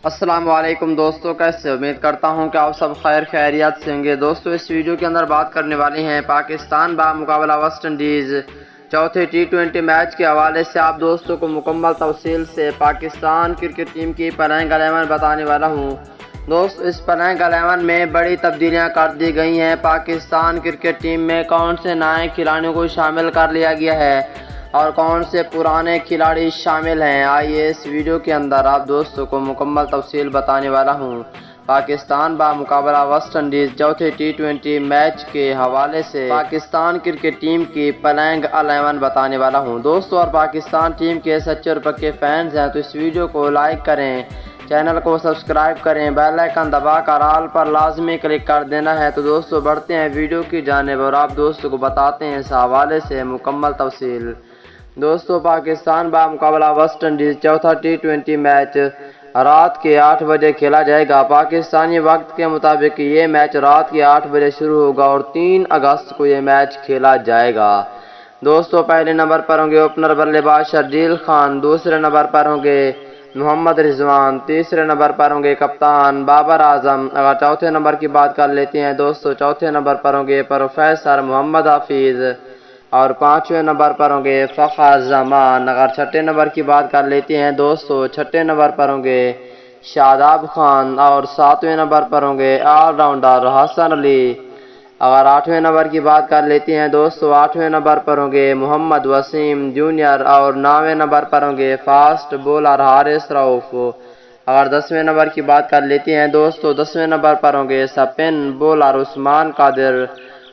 السلام علیکم دوستو، کیسے امید کرتا ہوں کہ آپ سب خیر خیریت سے ہوں گے۔ دوستو اس ویڈیو کے اندر بات کرنے والی ہیں پاکستان بمقابلہ ویسٹ انڈیز چوتھے ٹی20 میچ کے حوالے سے آپ دوستوں کو مکمل تفصیل سے پاکستان کرکٹ ٹیم کی پلینگ 11 بتانے والا ہوں۔ دوست اس پلینگ 11 میں بڑی تبدیلیاں کر دی گئی ہیں۔ پاکستان کرکٹ ٹیم میں کون سے نئے کھلاڑیوں کو شامل کر لیا گیا ہے اور کون سے پرانے کھلاڑی شامل ہیں، آئیے اس ویڈیو کے اندر آپ دوستوں کو مکمل تفصیل بتانے والا ہوں۔ پاکستان بمقابلہ ویسٹ انڈیز چوتھے ٹی20 میچ کے حوالے سے پاکستان کرکٹ ٹیم کی پلینگ 11 بتانے والا ہوں۔ دوستو اور پاکستان ٹیم کے سچے اور پکے فینز ہیں تو اس ویڈیو کو لائک کریں، چینل کو سبسکرائب کریں، بیل آئیکن دبا کر آل پر لازمی کلک کر دینا ہے۔ تو دوستو بڑھتے ہیں ویڈیو کی جانب اور آپ دوستوں کو بتاتے ہیں اس حوالے سے مکمل تفصیل۔ دوستو پاکستان بمقابلہ ویسٹ انڈیز چوتھا ٹی20 میچ رات کے 8 بجے کھیلا جائے گا۔ پاکستانی وقت کے مطابق یہ میچ رات کے 8 بجے شروع ہوگا اور 3 اگست کو یہ میچ کھیلا جائے گا۔ دوستو پہلے نمبر پر ہوں گے اوپنر بلے باز شرجیل خان، دوسرے نمبر پر ہوں گے محمد رضوان، تیسرے نمبر پر ہوں گے کپتان بابر اعظم۔ اگر چوتھے نمبر کی بات کر لیتے ہیں دوستو، چوتھے نمبر پر ہوں گے پروفیسر محمد حفیظ اور پانچویں نمبر پر ہوں گے فخر زمان۔ اگر چھٹے نمبر کی بات کر لیتے ہیں دوستو، چھٹے نمبر پر ہوں گے شاداب خان اور ساتویں نمبر پر ہوں گے آل راؤنڈر حسن علی۔ اگر آٹھویں نمبر کی بات کر لیتے ہیں دوستو، آٹھویں نمبر پر ہوں گے محمد وسیم جونیئر اور نویں نمبر پر ہوں گے فاسٹ بولر حارث رؤف۔ اگر 10ویں نمبر کی بات کر لیتے ہیں دوستو، 10ویں نمبر پر ہوں گے سپن بولر عثمان قادر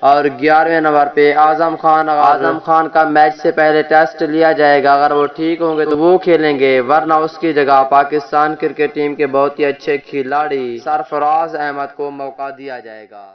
اور 11ویں نمبر پہ اعظم خان۔ اعظم خان کا میچ سے پہلے ٹیسٹ لیا جائے گا، اگر وہ ٹھیک ہوں گے تو وہ کھیلیں گے، ورنہ اس کی جگہ پاکستان کرکٹ ٹیم کے بہت ہی اچھے کھلاڑی سرفراز احمد کو موقع دیا جائے گا۔